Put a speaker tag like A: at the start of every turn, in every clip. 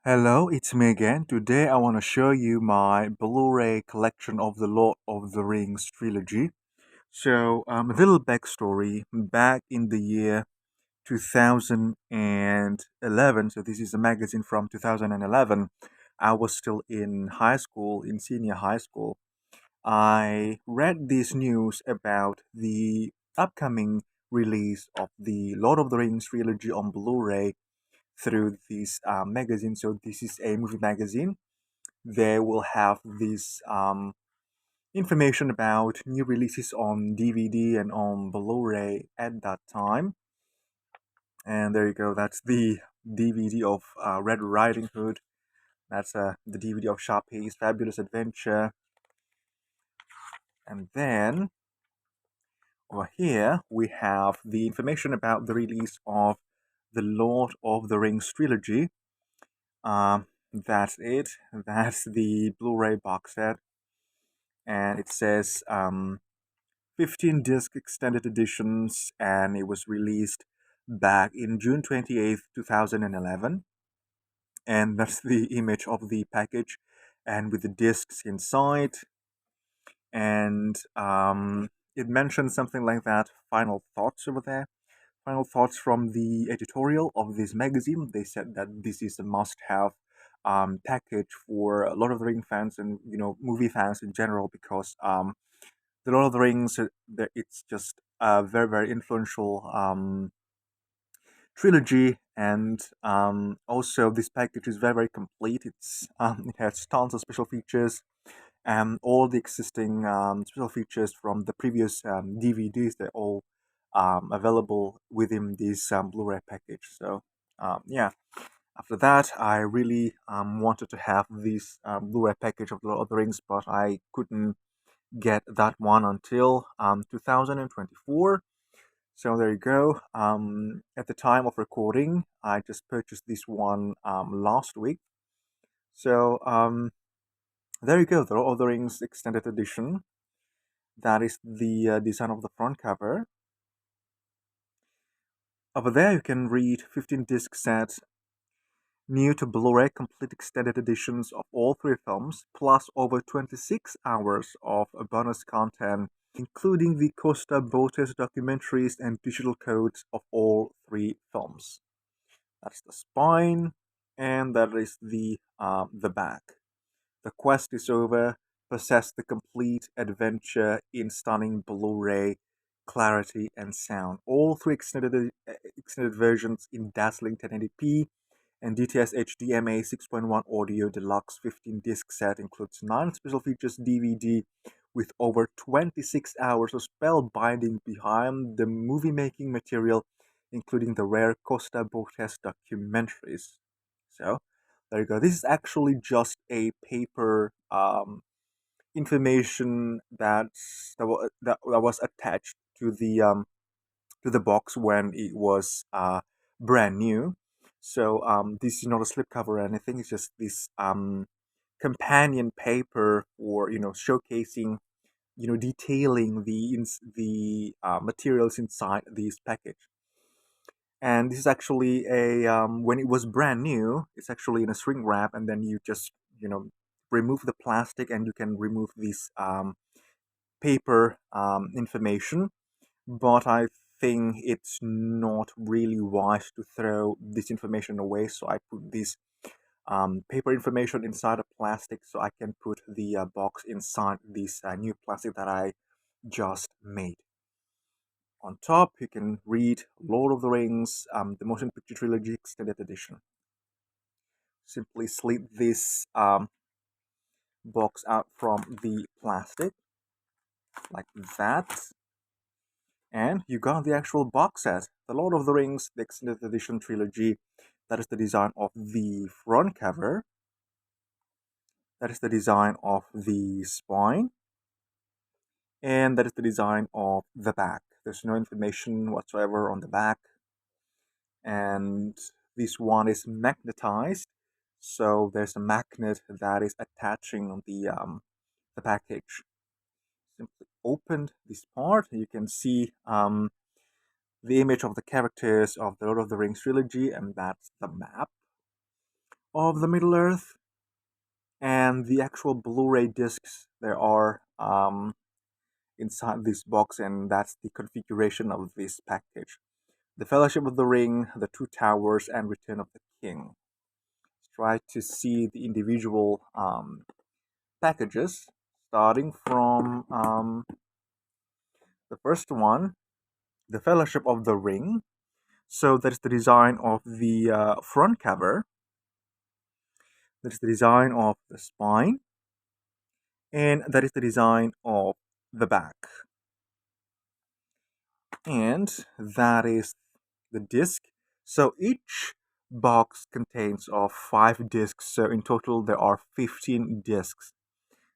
A: Hello, it's me again. Today I want to show you my Blu-ray collection of the Lord of the Rings trilogy. A little backstory. Back in the year 2011, so this is a magazine from 2011, I was still in high school, in senior high school. I read this news about the upcoming release of the Lord of the Rings trilogy on Blu-ray through this magazine. So this is a movie magazine. They will have this information about new releases on DVD and on Blu-ray at that time. And there you go. That's the DVD of Red Riding Hood. That's the DVD of Sharpie's Fabulous Adventure. And then over here we have the information about the release of the Lord of the Rings trilogy. That's it. That's the Blu-ray box set, and it says 15 disc extended editions, and it was released back in June 28th, 2011. And that's the image of the package, and with the discs inside. And it mentions something like that. Final thoughts over there. Final thoughts from the editorial of this magazine. They said that this is a must-have package for a lot of the Ring fans and movie fans in general, because the Lord of the Rings, it's just a very very influential trilogy, and also this package is very very complete. It has tons of special features, and all the existing special features from the previous DVDs, they're all available within this Blu-ray package. So yeah, after that, I really wanted to have this Blu-ray package of the Lord of the Rings, but I couldn't get that one until 2024. So there you go. At the time of recording, I just purchased this one last week. So there you go, the Lord of the Rings Extended Edition. That is the design of the front cover. Over there, you can read 15 disc set, new to Blu-ray complete extended editions of all three films, plus over 26 hours of bonus content, including the Costa Botes documentaries and digital codes of all three films. That's the spine, and that is the back. The quest is over. Possess the complete adventure in stunning Blu-ray clarity and sound. All three extended versions in dazzling 1080p and DTS HDMA 6.1 audio deluxe 15 disc set includes 9 special features DVD with over 26 hours of spellbinding behind the movie making material, including the rare Costa Botes documentaries. So there you go. This is actually just a paper information that was attached to the box when it was brand new. So this is not a slipcover or anything. It's just this companion paper for showcasing, detailing the materials inside this package. And this is actually a when it was brand new, it's actually in a shrink wrap, and then you just remove the plastic, and you can remove this paper information. But I think it's not really wise to throw this information away, so I put this paper information inside a plastic, so I can put the box inside this new plastic that I just made. On top, you can read Lord of the Rings, the Motion Picture Trilogy Extended Edition. Simply slip this box out from the plastic like that, and you got the actual box set. The Lord of the Rings, the Extended Edition Trilogy. That is the design of the front cover. That is the design of the spine. And that is the design of the back. There's no information whatsoever on the back. And this one is magnetized, so there's a magnet that is attaching the package. Simply open this part, you can see the image of the characters of the Lord of the Rings trilogy, and that's the map. of the Middle Earth, and the actual Blu-ray discs there are inside this box, and that's the configuration of this package. The Fellowship of the Ring, The Two Towers, and Return of the King. Try to see the individual packages, starting from the first one, The Fellowship of the Ring. So that is the design of the front cover. That is the design of the spine, and that is the design of the back. And that is the disc. So each box contains of 5 discs. So in total, there are 15 discs.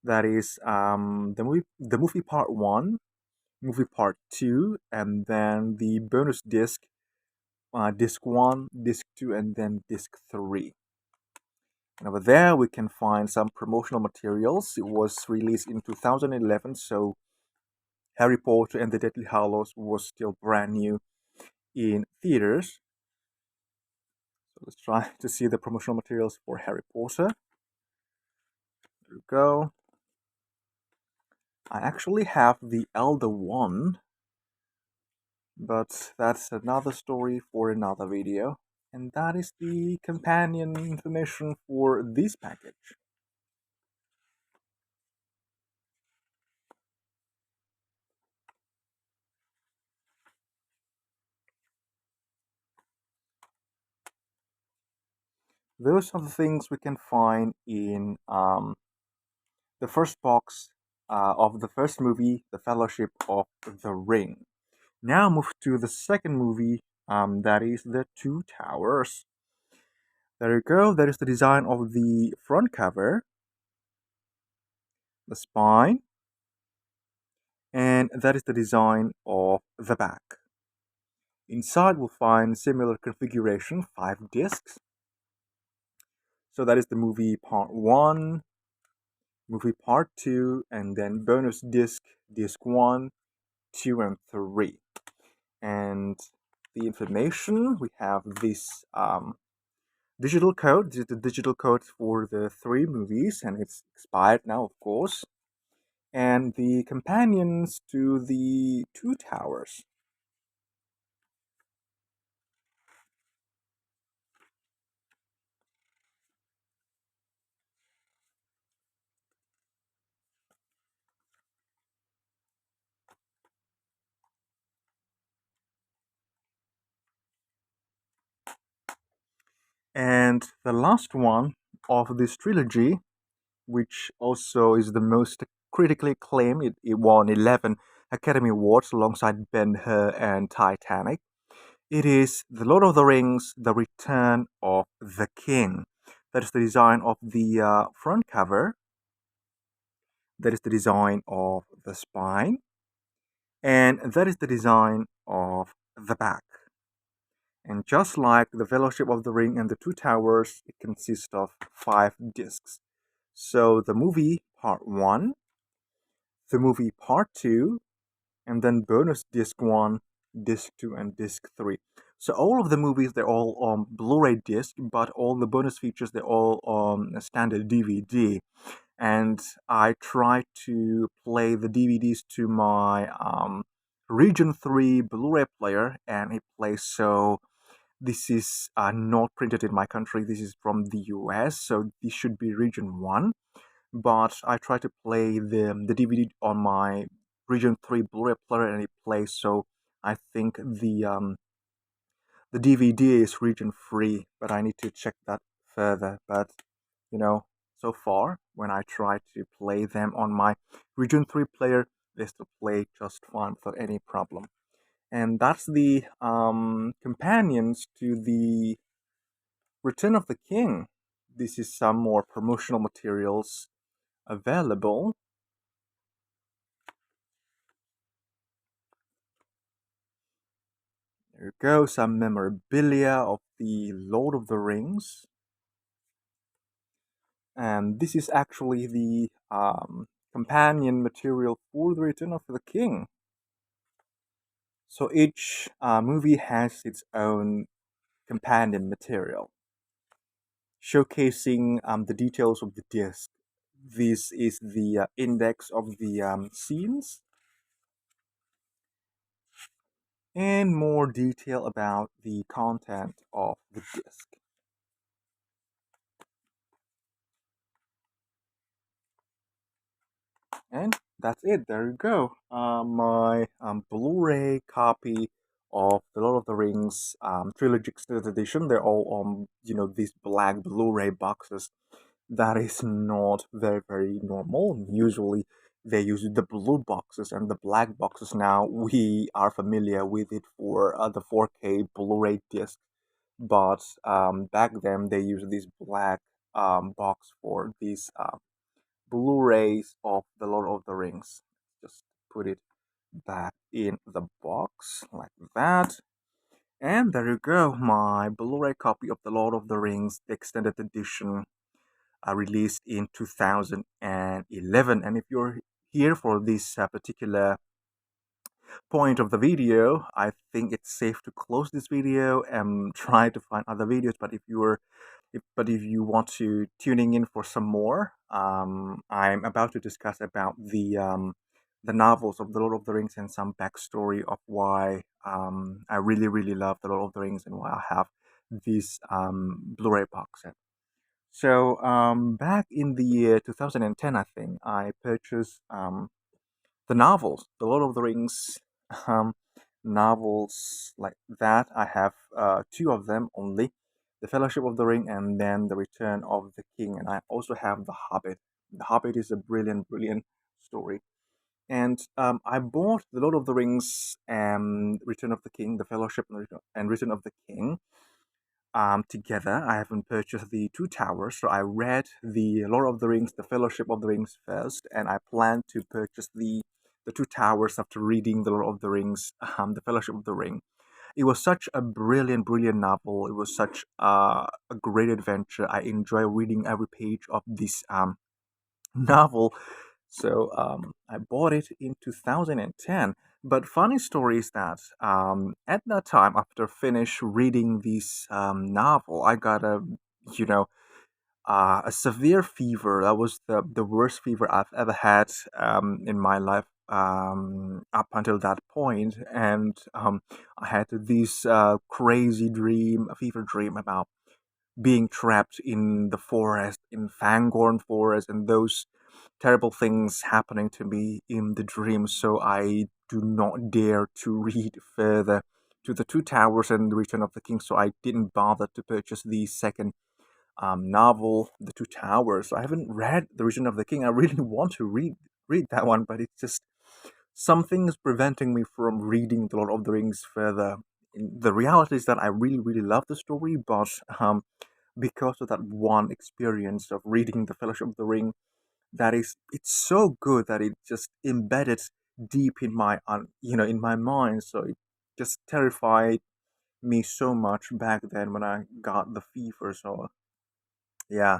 A: That is the movie part one, movie part two, and then the bonus disc, disc one, disc two, and then disc three. And over there, we can find some promotional materials. It was released in 2011, so Harry Potter and the Deathly Hallows was still brand new in theaters. So let's try to see the promotional materials for Harry Potter. There we go. I actually have the Elder one, but that's another story for another video. And that is the companion information for this package. Those are the things we can find in the first box of the first movie, The Fellowship of the Ring. Now move to the second movie, that is The Two Towers. There you go. That is the design of the front cover, the spine, and that is the design of the back. Inside we'll find similar configuration, 5 discs. So that is the movie part 1, movie part 2, and then bonus disc, disc 1, 2, and 3. And the information, we have this digital code. This is the digital code for the 3 movies, and it's expired now, of course. And the companions to the Two Towers. And the last one of this trilogy, which also is the most critically acclaimed, it won 11 Academy Awards alongside Ben-Hur and Titanic. It is The Lord of the Rings, The Return of the King. That is the design of the front cover. That is the design of the spine. And that is the design of the back. And just like the Fellowship of the Ring and the Two Towers, it consists of 5 discs. So the movie part 1, the movie part 2, and then bonus disc 1, disc 2, and disc 3. So all of the movies, they're all on Blu-ray disc, but all the bonus features, they're all on a standard DVD. And I try to play the DVDs to my Region 3 Blu-ray player, and it plays. So this is not printed in my country. This is from the US, so this should be Region 1. But I try to play the DVD on my Region 3 Blu-ray player, and it plays. So I think the DVD is region free, but I need to check that further. But so far when I try to play them on my region 3 player, they still play just fine without any problem. And that's the companions to the Return of the King. This is some more promotional materials available. There you go, some memorabilia of the Lord of the Rings. And this is actually the companion material for the Return of the King. So each movie has its own companion material. showcasing the details of the disc. This is the index of the scenes and more detail about the content of the disc. And that's it. There you go. My Blu-ray copy of The Lord of the Rings Trilogy Extended Edition. They're all on, these black Blu-ray boxes. That is not very, very normal. Usually they use the blue boxes and the black boxes. Now we are familiar with it for the 4K Blu-ray disc, but back then they used this black box for these Blu-rays of The Lord of the Rings. Just put it back in the box like that. And there you go, my Blu-ray copy of The Lord of the Rings Extended Edition, released in 2011. And if you're here for this particular point of the video, I think it's safe to close this video and try to find other videos. But if you want to tuning in for some more, I'm about to discuss about the novels of the Lord of the Rings and some backstory of why I really really love the Lord of the Rings and why I have this Blu-ray box set. So back in the year 2010, I think I purchased the novels, the Lord of the Rings um, novels like that. I have two of them only, The Fellowship of the Ring and then The Return of the King. And I also have The Hobbit. The Hobbit is a brilliant, brilliant story. And I bought The Lord of the Rings and Return of the King, The Fellowship and Return of the King together. I haven't purchased the Two Towers, so I read the Lord of the Rings, the Fellowship of the Rings first, and I plan to purchase the Two Towers after reading the Lord of the Rings, the Fellowship of the Ring. It was such a brilliant, brilliant novel. It was such a great adventure. I enjoy reading every page of this novel. So I bought it in 2010. But funny story is that at that time, after finish reading this novel, I got you know, a severe fever. That was the worst fever I've ever had in my life up until that point. And I had this crazy dream, a fever dream about being trapped in the forest, in Fangorn Forest, and those terrible things happening to me in the dream. So I do not dare to read further to the Two Towers and the Return of the King. So I didn't bother to purchase the second novel, The Two Towers. I haven't read The Return of the King. I really want to read that one, but it's just something is preventing me from reading The Lord of the Rings further. The reality is that I really, really love the story, but because of that one experience of reading The Fellowship of the Ring, it's so good that it just embedded deep in my in my mind. So it just terrified me so much back then when I got the fever. So yeah,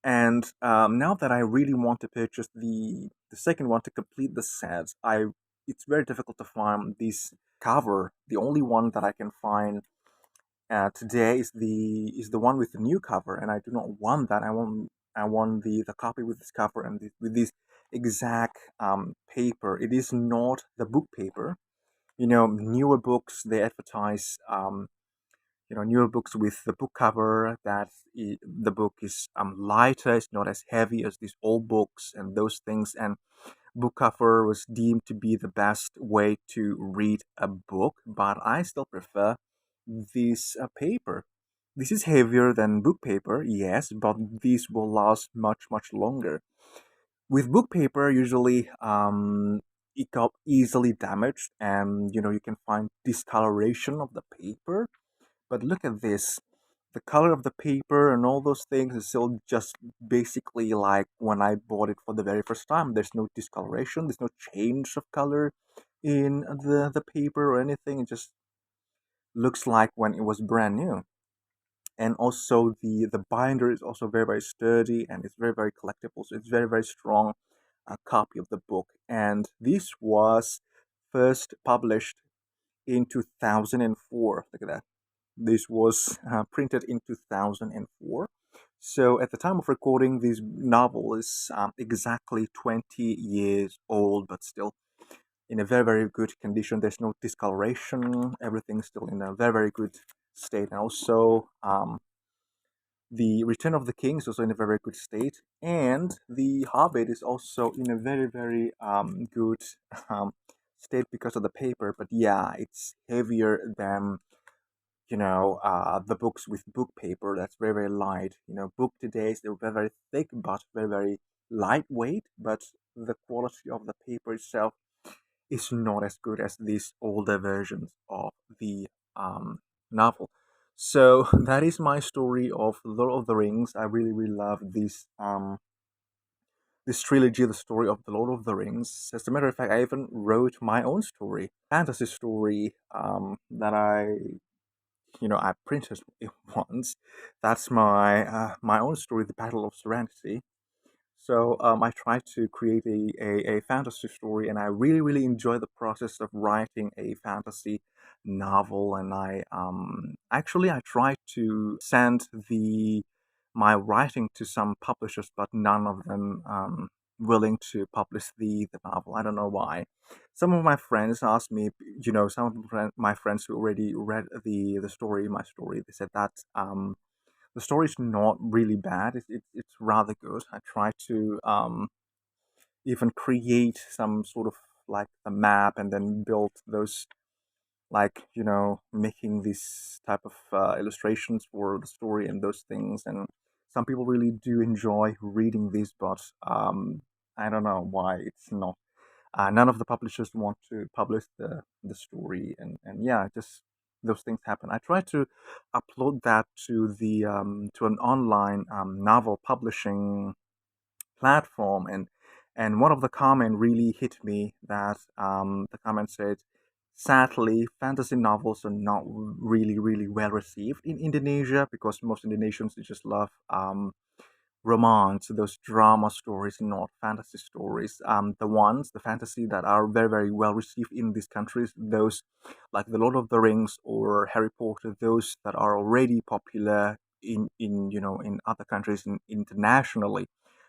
A: and now that I really want to purchase the second one to complete the sets, I it's very difficult to find this cover. The only one that I can find today is the one with the new cover, and I do not want that. I want the copy with this cover and with this exact paper. It is not the book paper. Newer books they advertise newer books with the book cover that the book is lighter, it's not as heavy as these old books and those things. And book cover was deemed to be the best way to read a book, but I still prefer this paper. This is heavier than book paper, yes, but this will last much, much longer. With book paper, usually it got easily damaged, and you can find discoloration of the paper. But look at this. The color of the paper and all those things is still just basically like when I bought it for the very first time. There's no discoloration, there's no change of color in the paper or anything. It just looks like when it was brand new. And also the binder is also very, very sturdy and it's very, very collectible. So it's very, very strong copy of the book. And this was first published in 2004. Look at that. This was printed in 2004. So at the time of recording, this novel is exactly 20 years old, but still in a very, very good condition. There's no discoloration. Everything's still in a very, very good state. And also, the Return of the King is also in a very, very good state. And the Hobbit is also in a very, very good um, state because of the paper. But yeah, it's heavier than the books with book paper. That's very, very light. Book today is they're very, very thick, but very, very lightweight. But the quality of the paper itself is not as good as these older versions of the novel. So that is my story of Lord of the Rings. I really, really love this trilogy, the story of the Lord of the Rings. As a matter of fact, I even wrote my own story, fantasy story that I printed it once. That's my own story, The Battle of Serenity. So I tried to create a fantasy story, and I really, really enjoy the process of writing a fantasy novel. And I tried to send the my writing to some publishers, but none of them willing to publish the novel. I don't know why. Some of my friends asked me, some of my friends who already read my story, they said that the story is not really bad. It's rather good. I try to even create some sort of like a map and then build those, like making this type of illustrations for the story and those things. And some people really do enjoy reading this, but I don't know why it's not. None of the publishers want to publish the story, and yeah, just those things happen. I try to upload that to an online novel publishing platform, and one of the comment really hit me. That the comment said, sadly, fantasy novels are not really, really well received in Indonesia, because most Indonesians just love romance, those drama stories, not fantasy stories. The fantasy that are very, very well received in these countries, those like The Lord of the Rings or Harry Potter, those that are already popular in other countries and internationally,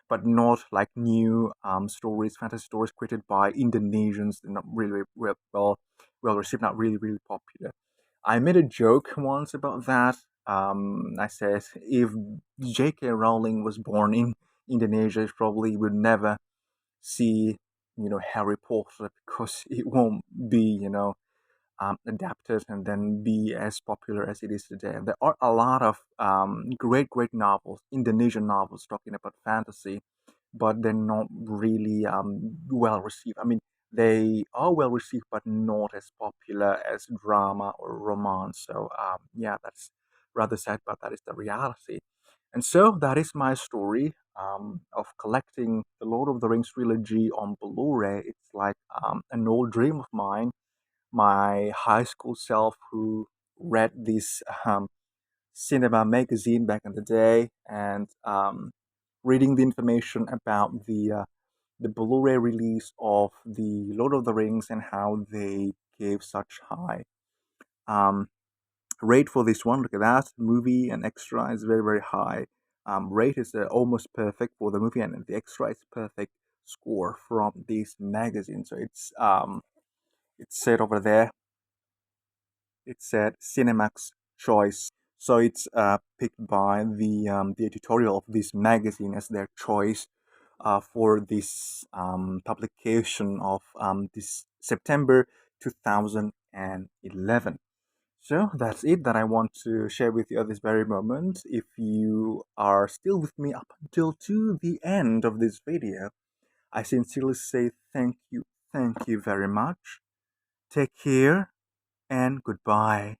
A: but not like new stories, fantasy stories created by Indonesians. They're not really well received, not really, really popular. I made a joke once about that. I said if J.K. Rowling was born in Indonesia, she probably would never see, Harry Potter, because it won't be, adapted and then be as popular as it is today. And there are a lot of great, great novels, Indonesian novels talking about fantasy, but they're not really well received. I mean, they are well received, but not as popular as drama or romance. So, yeah, that's rather sad, but that is the reality. And so that is my story of collecting the Lord of the Rings trilogy on Blu-ray. It's like an old dream of mine. My high school self, who read this cinema magazine back in the day, and reading the information about the Blu-ray release of the Lord of the Rings and how they gave such high um, rate for this one. Look at that, movie and extra is very, very high. Rate is almost perfect for the movie, and the extra is perfect score from this magazine. So it's said over there. It said Cinemax choice. So it's picked by the editorial of this magazine as their choice for this publication of this September 2011. So that's it that I want to share with you at this very moment. If you are still with me up until to the end of this video, I sincerely say thank you very much. Take care and goodbye.